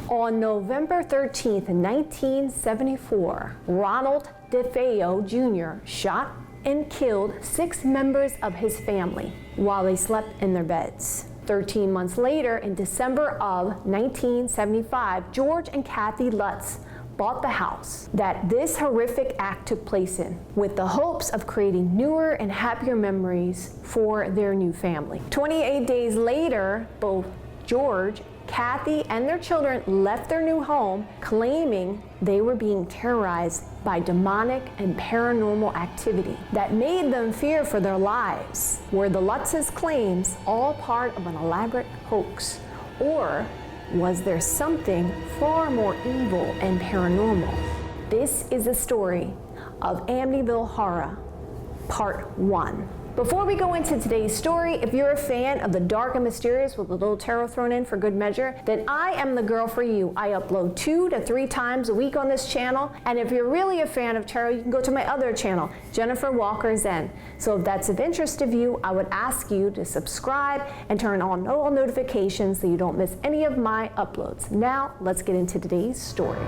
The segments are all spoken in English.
On November 13th, 1974, Ronald DeFeo Jr. shot and killed 6 members of his family while they slept in their beds. 13 months later, in December of 1975, George and Kathy Lutz bought the house that this horrific act took place in, with the hopes of creating newer and happier memories for their new family. 28 days later, both George, Kathy, and their children left their new home, claiming they were being terrorized by demonic and paranormal activity that made them fear for their lives. Were the Lutz's claims all part of an elaborate hoax, or was there something far more evil and paranormal? This is the story of Amityville Horror, Part 1. Before we go into today's story, if you're a fan of the dark and mysterious with a little tarot thrown in for good measure, then I am the girl for you. I upload 2 to 3 times a week on this channel, and if you're really a fan of tarot, you can go to my other channel, Jennifer Walker Zen. So if that's of interest to you, I would ask you to subscribe and turn on all notifications so you don't miss any of my uploads. Now, let's get into today's story.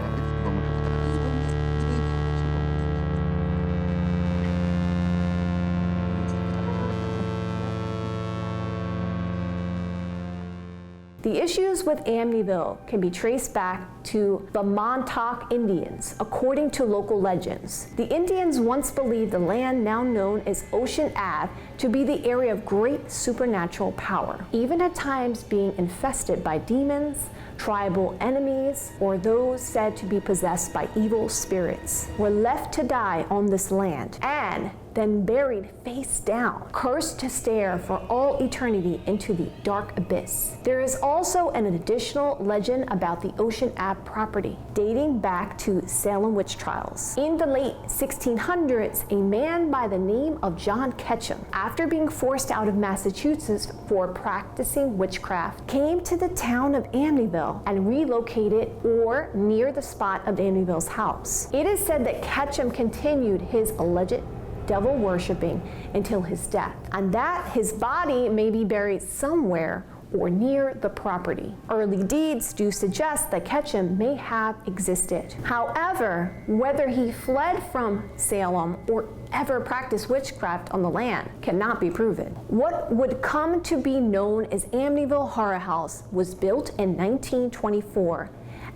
The issues with Amityville can be traced back to the Montauk Indians, according to local legends. The Indians once believed the land now known as Ocean Ave to be the area of great supernatural power, even at times being infested by demons, tribal enemies, or those said to be possessed by evil spirits, were left to die on this land and then buried face down, cursed to stare for all eternity into the dark abyss. There is also an additional legend about the Ocean Ave property, dating back to Salem witch trials. In the late 1600s, a man by the name of John Ketchum, after being forced out of Massachusetts for practicing witchcraft, came to the town of Amityville and relocated or near the spot of Amityville's house. It is said that Ketchum continued his alleged devil worshipping until his death, and that his body may be buried somewhere or near the property. Early deeds do suggest that Ketchum may have existed. However, whether he fled from Salem or ever practiced witchcraft on the land cannot be proven. What would come to be known as Amityville Horror House was built in 1924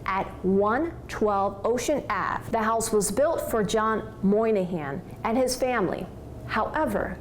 at 112 Ocean Ave. The house was built for John Moynihan and his family. However,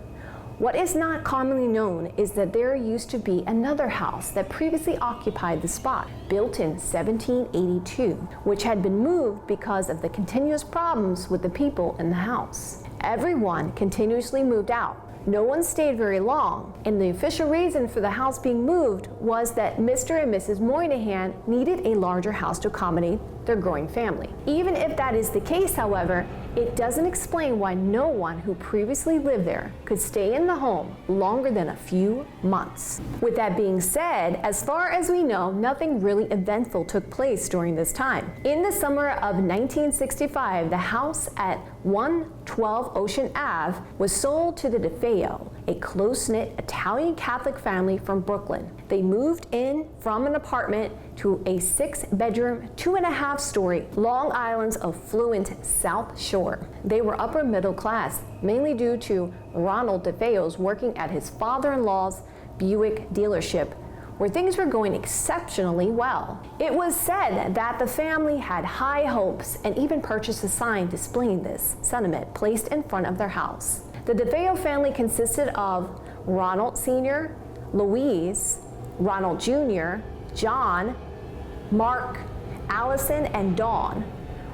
what is not commonly known is that there used to be another house that previously occupied the spot, built in 1782, which had been moved because of the continuous problems with the people in the house. Everyone continuously moved out. No one stayed very long, and the official reason for the house being moved was that Mr. and Mrs. Moynihan needed a larger house to accommodate their growing family. Even if that is the case, however, it doesn't explain why no one who previously lived there could stay in the home longer than a few months. With that being said, as far as we know, nothing really eventful took place during this time. In the summer of 1965, the house at 112 Ocean Ave was sold to the DeFeo, a close-knit Italian Catholic family from Brooklyn. They moved in from an apartment to a 6-bedroom, 2.5-story Long Island's affluent South Shore. They were upper middle class, mainly due to Ronald DeFeo's working at his father-in-law's Buick dealership, where things were going exceptionally well. It was said that the family had high hopes and even purchased a sign displaying this sentiment placed in front of their house. The DeFeo family consisted of Ronald Sr., Louise, Ronald Jr., John, Mark, Allison, and Dawn.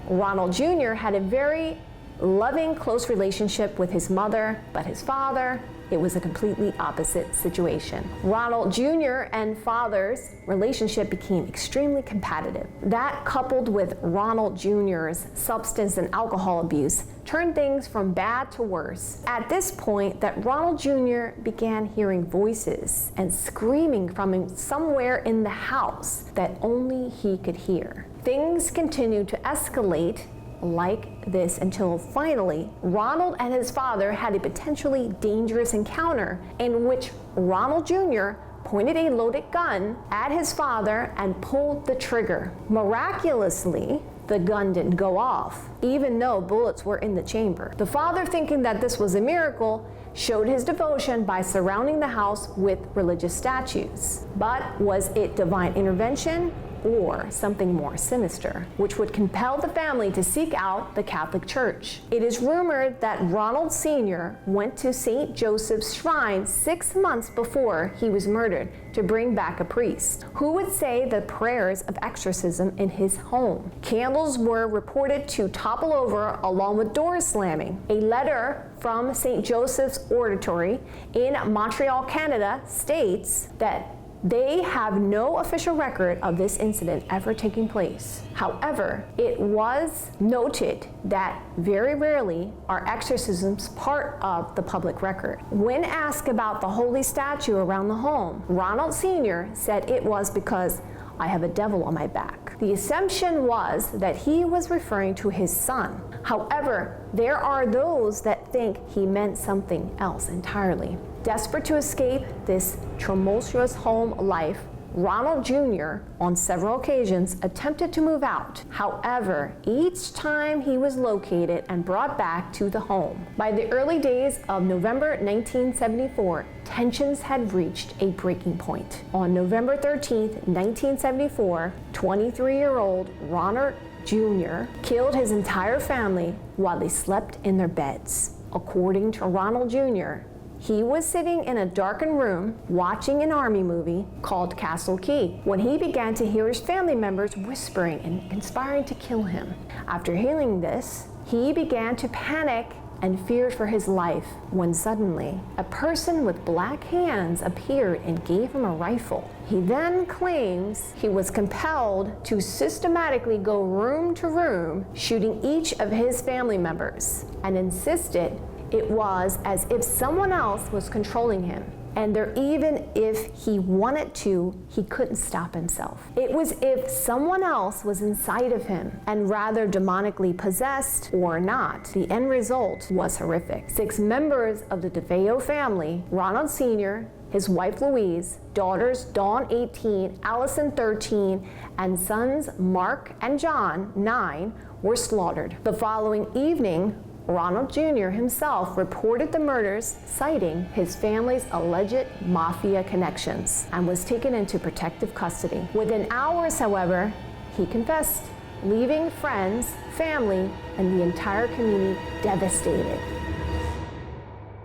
Ronald Jr. had a very loving, close relationship with his mother, but his father, it was a completely opposite situation. Ronald Jr. and father's relationship became extremely competitive. That, coupled with Ronald Jr.'s substance and alcohol abuse, turned things from bad to worse. At this point, that Ronald Jr. began hearing voices and screaming from somewhere in the house that only he could hear. Things continued to escalate like this until finally Ronald and his father had a potentially dangerous encounter in which Ronald Jr. pointed a loaded gun at his father and pulled the trigger. Miraculously, the gun didn't go off, even though bullets were in the chamber. The father, thinking that this was a miracle, showed his devotion by surrounding the house with religious statues. But was it divine intervention or something more sinister, which would compel the family to seek out the Catholic Church? It is rumored that Ronald Sr. went to St. Joseph's Shrine 6 months before he was murdered to bring back a priest who would say the prayers of exorcism in his home. Candles were reported to topple over along with doors slamming. A letter from St. Joseph's Oratory in Montreal, Canada states that they have no official record of this incident ever taking place. However, it was noted that very rarely are exorcisms part of the public record. When asked about the holy statue around the home, Ronald Sr. said it was because I have a devil on my back. The assumption was that he was referring to his son. However, there are those that think he meant something else entirely. Desperate to escape this tumultuous home life, Ronald Jr. on several occasions attempted to move out. However, each time he was located and brought back to the home. By the early days of November 1974, tensions had reached a breaking point. On November 13, 1974, 23-year-old Ronald Jr. killed his entire family while they slept in their beds. According to Ronald Jr., he was sitting in a darkened room watching an army movie called Castle Key when he began to hear his family members whispering and conspiring to kill him. After hearing this, he began to panic and feared for his life when suddenly a person with black hands appeared and gave him a rifle. He then claims he was compelled to systematically go room to room, shooting each of his family members, and insisted it was as if someone else was controlling him, and there, even if he wanted to, he couldn't stop himself. It was if someone else was inside of him, and rather demonically possessed or not. The end result was horrific. 6 members of the DeFeo family, Ronald Sr., his wife Louise, daughters Dawn 18, Allison 13, and sons Mark and John 9, were slaughtered. The following evening, Ronald Jr. himself reported the murders, citing his family's alleged mafia connections, and was taken into protective custody. Within hours, however, he confessed, leaving friends, family, and the entire community devastated.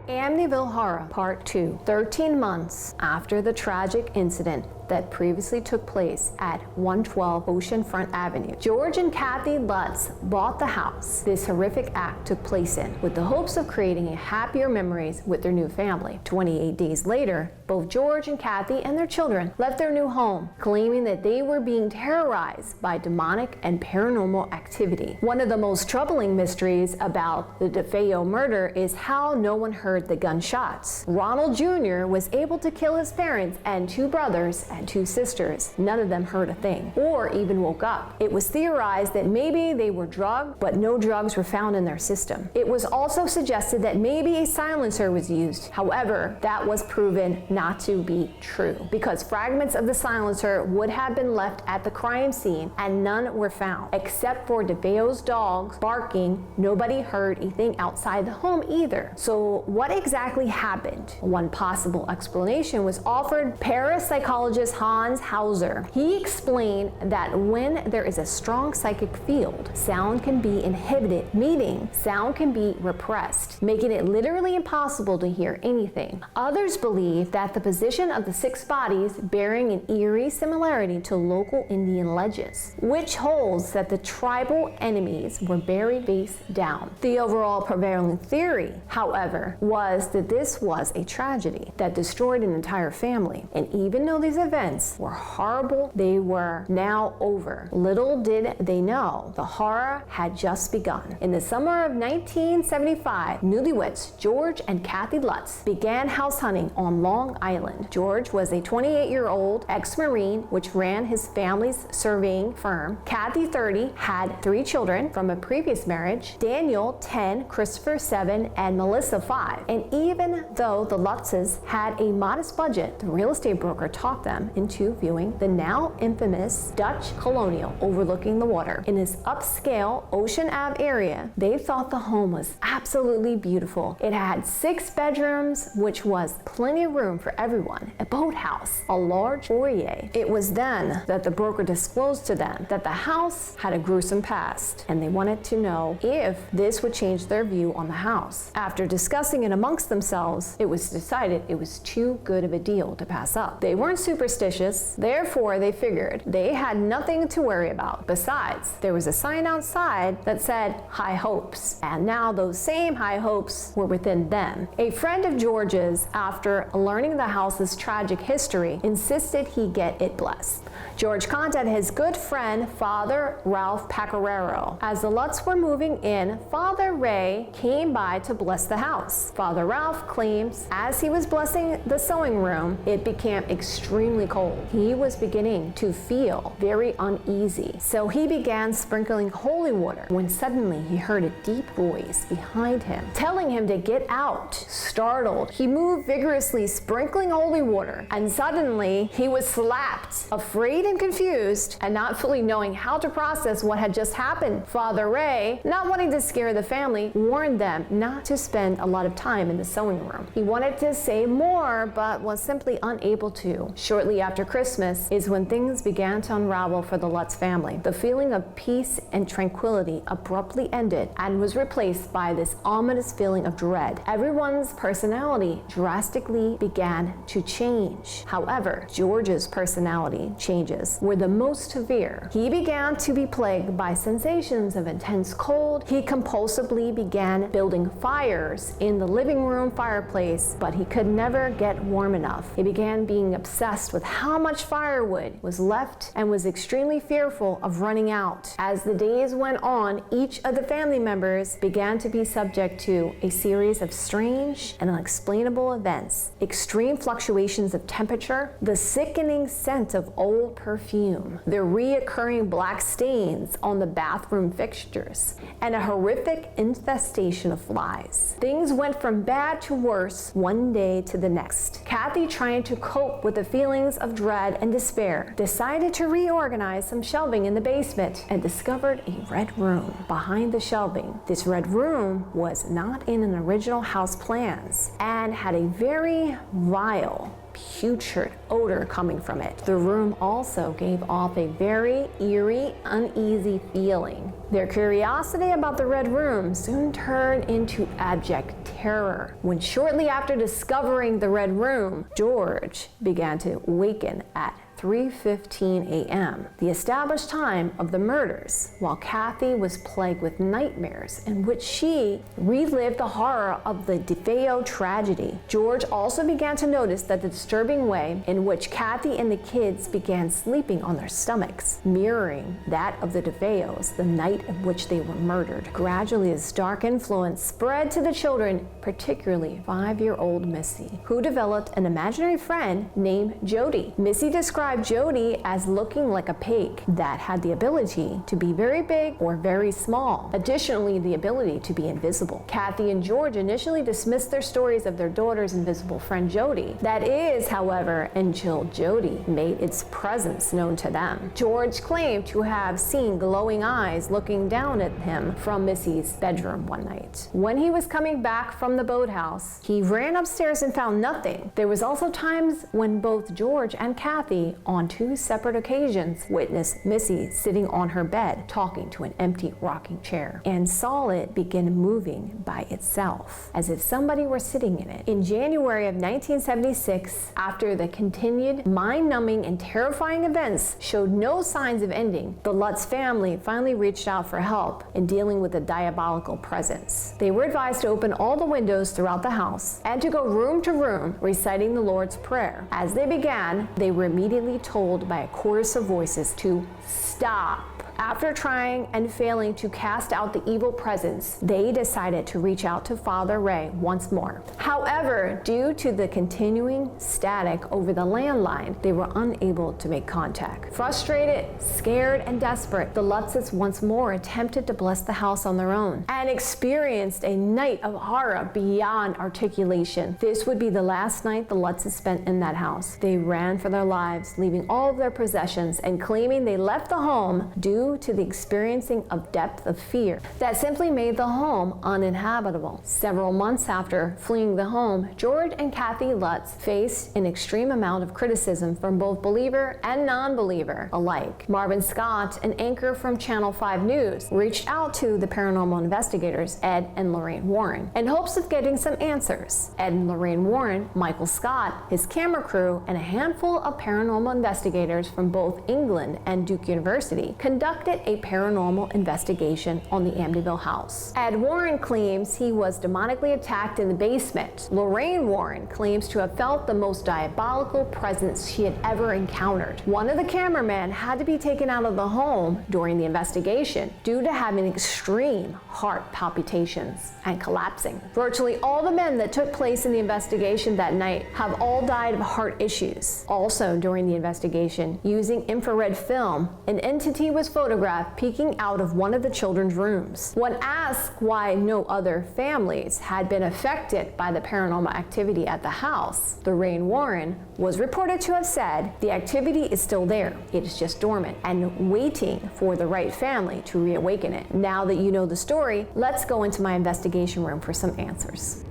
Amityville Horror Part 2. 13 months after the tragic incident that previously took place at 112 Oceanfront Avenue, George and Kathy Lutz bought the house this horrific act took place in, with the hopes of creating happier memories with their new family. 28 days later, both George and Kathy and their children left their new home, claiming that they were being terrorized by demonic and paranormal activity. One of the most troubling mysteries about the DeFeo murder is how no one heard the gunshots. Ronald Jr. was able to kill his parents and 2 brothers and 2 sisters. None of them heard a thing or even woke up. It was theorized that maybe they were drugged, but no drugs were found in their system. It was also suggested that maybe a silencer was used. However, that was proven not to be true, because fragments of the silencer would have been left at the crime scene and none were found. Except for DeFeo's dogs barking, nobody heard a thing outside the home either. So what exactly happened? One possible explanation was offered parapsychologist Hans Hauser. He explained that when there is a strong psychic field, sound can be inhibited, meaning sound can be repressed, making it literally impossible to hear anything. Others believe that the position of the 6 bodies bearing an eerie similarity to local Indian legends, which holds that the tribal enemies were buried face down. The overall prevailing theory, however, was that this was a tragedy that destroyed an entire family, and even though these events events were horrible. They were now over. Little did they know, the horror had just begun. In the summer of 1975, newlyweds George and Kathy Lutz began house hunting on Long Island. George was a 28-year-old ex-Marine which ran his family's surveying firm. Kathy, 30, had 3 children from a previous marriage: Daniel, 10, Christopher, 7, and Melissa, 5. And even though the Lutzes had a modest budget, the real estate broker talked them into viewing the now infamous Dutch Colonial overlooking the water. In this upscale Ocean Ave area, they thought the home was absolutely beautiful. It had 6 bedrooms, which was plenty of room for everyone, a boathouse, a large foyer. It was then that the broker disclosed to them that the house had a gruesome past, and they wanted to know if this would change their view on the house. After discussing it amongst themselves, it was decided it was too good of a deal to pass up. They weren't superstitious, therefore they figured they had nothing to worry about. Besides, there was a sign outside that said high hopes, and now those same high hopes were within them. A friend of George's, after learning the house's tragic history, insisted he get it blessed. George contacted his good friend, Father Ralph Pecoraro. As the Lutz were moving in, Father Ray came by to bless the house. Father Ralph claims as he was blessing the sewing room, it became extremely cold. He was beginning to feel very uneasy, so he began sprinkling holy water when suddenly he heard a deep voice behind him telling him to get out. Startled, he moved vigorously, sprinkling holy water, and suddenly he was slapped. Afraid and confused, and not fully knowing how to process what had just happened, Father Ray, not wanting to scare the family, warned them not to spend a lot of time in the sewing room. He wanted to say more, but was simply unable to. Shortly after Christmas is when things began to unravel for the Lutz family. The feeling of peace and tranquility abruptly ended and was replaced by this ominous feeling of dread. Everyone's personality drastically began to change. However, George's personality changes were the most severe. He began to be plagued by sensations of intense cold. He compulsively began building fires in the living room fireplace, but he could never get warm enough. He began being obsessed with how much firewood was left and was extremely fearful of running out. As the days went on, each of the family members began to be subject to a series of strange and unexplainable events: extreme fluctuations of temperature, the sickening scent of old perfume, the reoccurring black stains on the bathroom fixtures, and a horrific infestation of flies. Things went from bad to worse one day to the next. Kathy, trying to cope with the feelings of dread and despair, decided to reorganize some shelving in the basement and discovered a red room behind the shelving. This red room was not in an original house plans and had a very vile, putrid odor coming from it. The room also gave off a very eerie, uneasy feeling. Their curiosity about the red room soon turned into abject terror when, shortly after discovering the red room, George began to waken at 3:15 a.m., the established time of the murders, while Kathy was plagued with nightmares in which she relived the horror of the DeFeo tragedy. George also began to notice that the disturbing way in which Kathy and the kids began sleeping on their stomachs, mirroring that of the DeFeos the night in which they were murdered. Gradually, this dark influence spread to the children, particularly 5-year-old Missy, who developed an imaginary friend named Jody. Missy described Jody as looking like a pig that had the ability to be very big or very small. Additionally, the ability to be invisible. Kathy and George initially dismissed their stories of their daughter's invisible friend Jody. That is, however, until Jody made its presence known to them. George claimed to have seen glowing eyes looking down at him from Missy's bedroom one night. When he was coming back from the boathouse, he ran upstairs and found nothing. There was also times when both George and Kathy, on 2 separate occasions, witnessed Missy sitting on her bed talking to an empty rocking chair and saw it begin moving by itself as if somebody were sitting in it. In January of 1976, after the continued mind-numbing and terrifying events showed no signs of ending, the Lutz family finally reached out for help in dealing with the diabolical presence. They were advised to open all the windows throughout the house and to go room to room reciting the Lord's Prayer. As they began, they were immediately repeatedly told by a chorus of voices to stop. After trying and failing to cast out the evil presence, they decided to reach out to Father Ray once more. However, due to the continuing static over the landline, they were unable to make contact. Frustrated, scared, and desperate, the Lutzes once more attempted to bless the house on their own and experienced a night of horror beyond articulation. This would be the last night the Lutzes spent in that house. They ran for their lives, leaving all of their possessions and claiming they left the home due to the experiencing of depth of fear that simply made the home uninhabitable. Several months after fleeing the home, George and Kathy Lutz faced an extreme amount of criticism from both believer and non-believer alike. Marvin Scott, an anchor from Channel 5 News, reached out to the paranormal investigators Ed and Lorraine Warren in hopes of getting some answers. Ed and Lorraine Warren, Michael Scott, his camera crew, and a handful of paranormal investigators from both England and Duke University conducted a paranormal investigation on the Amityville house. Ed Warren claims he was demonically attacked in the basement. Lorraine Warren claims to have felt the most diabolical presence she had ever encountered. One of the cameramen had to be taken out of the home during the investigation due to having extreme heart palpitations and collapsing. Virtually all the men that took place in the investigation that night have all died of heart issues. Also during the investigation, using infrared film, an entity was photographed peeking out of one of the children's rooms. When asked why no other families had been affected by the paranormal activity at the house, Lorraine Warren was reported to have said, "The activity is still there. It is just dormant and waiting for the right family to reawaken it." Now that you know the story, let's go into my investigation room for some answers.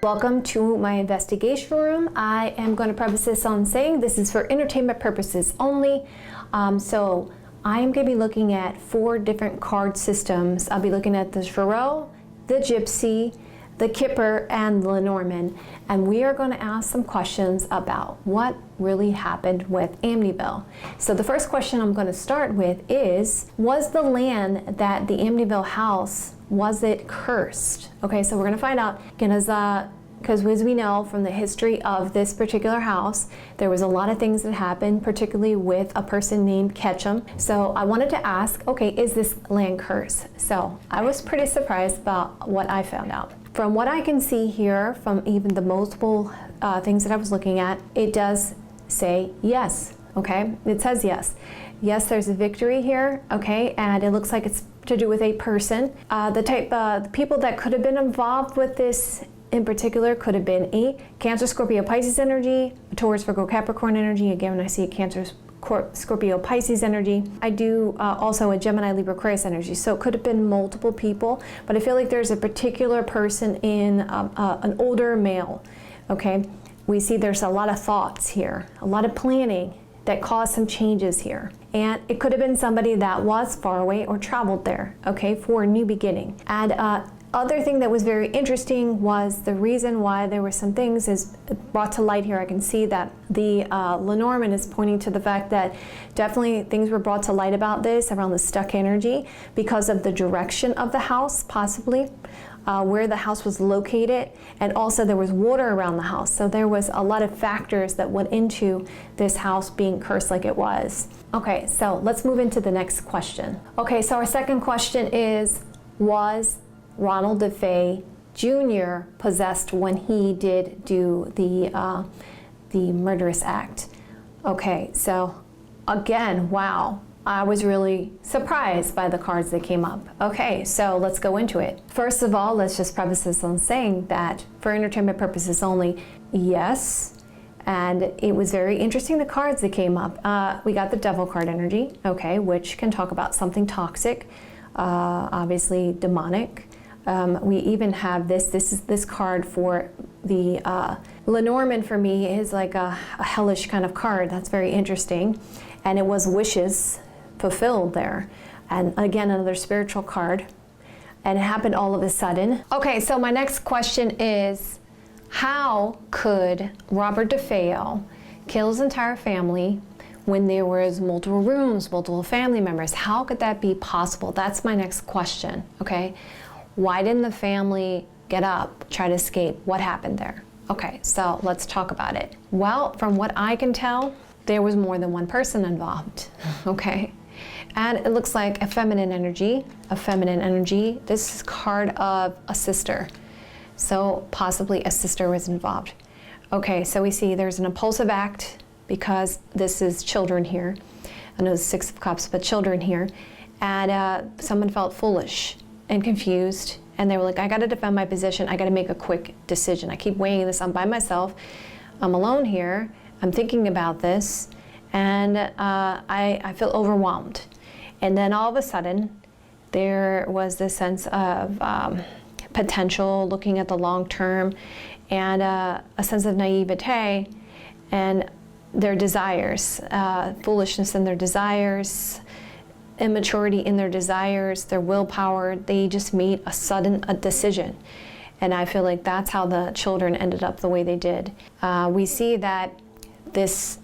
Welcome to my investigation room. I am going to preface this on saying this is for entertainment purposes only. So I am going to be looking at 4 different card systems. I'll be looking at the Tarot, the Gypsy, the Kipper, and the Lenormand. And we are going to ask some questions about what really happened with Amityville. So the first question I'm going to start with is, was the land that the Amityville house, was it cursed? Okay, so we're going to find out, because as we know from the history of this particular house, there was a lot of things that happened, particularly with a person named Ketchum. So I wanted to ask, okay, is this land cursed? So I was pretty surprised about what I found out. From what I can see here, from even the multiple things that I was looking at, it does say yes, okay? It says yes. Yes, there's a victory here, okay, and it looks like it's to do with a person. The people that could have been involved with this in particular could have been a Cancer, Scorpio, Pisces energy, a Taurus, Virgo, Capricorn energy. Again, when I see a Cancer, Scorpio, Pisces energy. I do also a Gemini, Libra, Aquarius energy. So it could have been multiple people, but I feel like there's a particular person in an older male, okay? We see there's a lot of thoughts here, a lot of planning that caused some changes here. And it could have been somebody that was far away or traveled there, okay, for a new beginning. And other thing that was very interesting was the reason why there were some things is brought to light here. I can see that the Lenormand is pointing to the fact that definitely things were brought to light about this around the stuck energy because of the direction of the house, possibly. Where the house was located, and also there was water around the house. So there was a lot of factors that went into this house being cursed like it was. Okay, so let's move into the next question. Okay, so our second question is, was Ronald DeFe Jr. possessed when he did do the murderous act? Okay, so again, wow. I was really surprised by the cards that came up. Okay, so let's go into it. First of all, let's just preface this on saying that for entertainment purposes only, yes. And it was very interesting, the cards that came up. We got the Devil card energy, okay, which can talk about something toxic, obviously demonic. We even have this card for the Lenormand. For me is like a hellish kind of card. That's very interesting. And it was wishes fulfilled there. And again, another spiritual card. And it happened all of a sudden. Okay, so my next question is, how could Robert DeFeo kill his entire family when there was multiple rooms, multiple family members? How could that be possible? That's my next question, okay? Why didn't the family get up, try to escape. What happened there? Okay, so let's talk about it. Well, from what I can tell, there was more than one person involved, okay? And it looks like a feminine energy. This is card of a sister. So possibly a sister was involved. Okay, so we see there's an impulsive act because this is children here. I know it's 6 of Cups, but children here. And someone felt foolish and confused. And they were like, I gotta defend my position. I gotta make a quick decision. I keep weighing this. I'm by myself. I'm alone here. I'm thinking about this. And I feel overwhelmed. And then all of a sudden, there was this sense of potential, looking at the long term, and a sense of naivete and their desires, foolishness in their desires, immaturity in their desires, their willpower. They just made a sudden decision. And I feel like that's how the children ended up the way they did. We see that this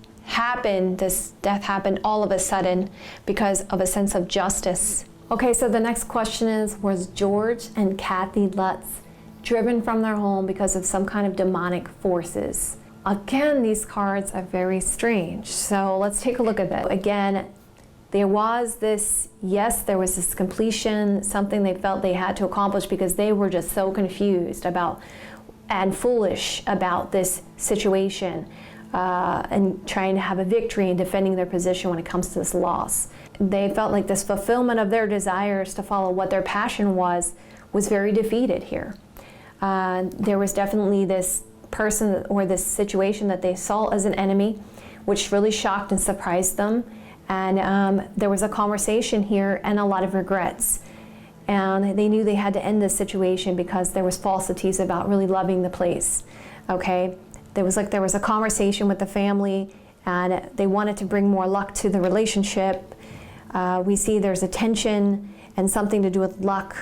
death happened all of a sudden because of a sense of justice. Okay, so the next question is, was George and Kathy Lutz driven from their home because of some kind of demonic forces? Again, these cards are very strange. So let's take a look at that. Again, there was this completion, something they felt they had to accomplish because they were just so confused about and foolish about this situation. And trying to have a victory and defending their position when it comes to this loss. They felt like this fulfillment of their desires to follow what their passion was very defeated here. There was definitely this person or this situation that they saw as an enemy, which really shocked and surprised them. And there was a conversation here and a lot of regrets. And they knew they had to end this situation because there was falsities about really loving the place, okay? There was a conversation with the family, and they wanted to bring more luck to the relationship. We see there's a tension and something to do with luck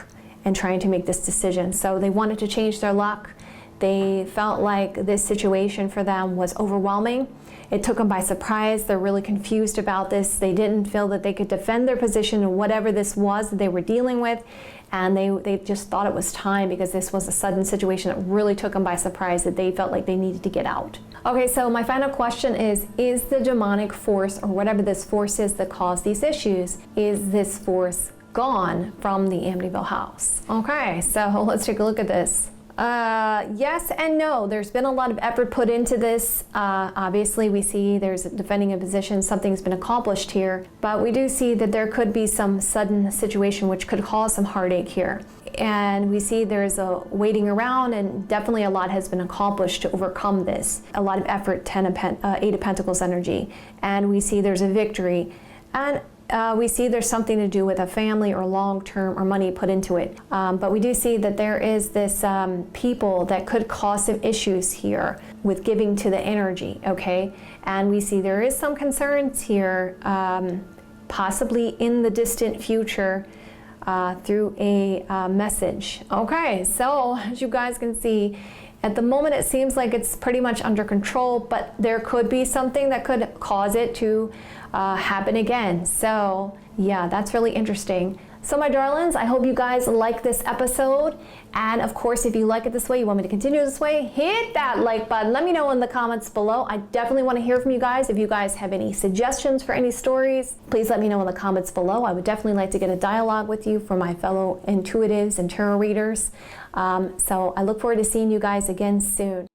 and trying to make this decision. So they wanted to change their luck. They felt like this situation for them was overwhelming. It took them by surprise. They're really confused about this. They didn't feel that they could defend their position in whatever this was that they were dealing with. And they just thought it was time because this was a sudden situation that really took them by surprise, that they felt like they needed to get out. Okay, so my final question is the demonic force, or whatever this force is that caused these issues, is this force gone from the Amityville house? Okay, so let's take a look at this. Yes and no. There's been a lot of effort put into this. Obviously, we see there's defending a position, something's been accomplished here, but we do see that there could be some sudden situation which could cause some heartache here. And we see there's a waiting around, and definitely a lot has been accomplished to overcome this. A lot of effort, 8 of Pentacles energy. And we see there's a victory. And we see there's something to do with a family or long-term or money put into it. But we do see that there is this people that could cause some issues here with giving to the energy, okay? And we see there is some concerns here, possibly in the distant future, through a message. Okay, so as you guys can see, at the moment it seems like it's pretty much under control, but there could be something that could cause it to happen again. So yeah, that's really interesting. So my darlings, I hope you guys like this episode. And of course, if you like it this way, you want me to continue this way, hit that like button. Let me know in the comments below. I definitely want to hear from you guys. If you guys have any suggestions for any stories, please let me know in the comments below. I would definitely like to get a dialogue with you for my fellow intuitives and tarot readers. So I look forward to seeing you guys again soon.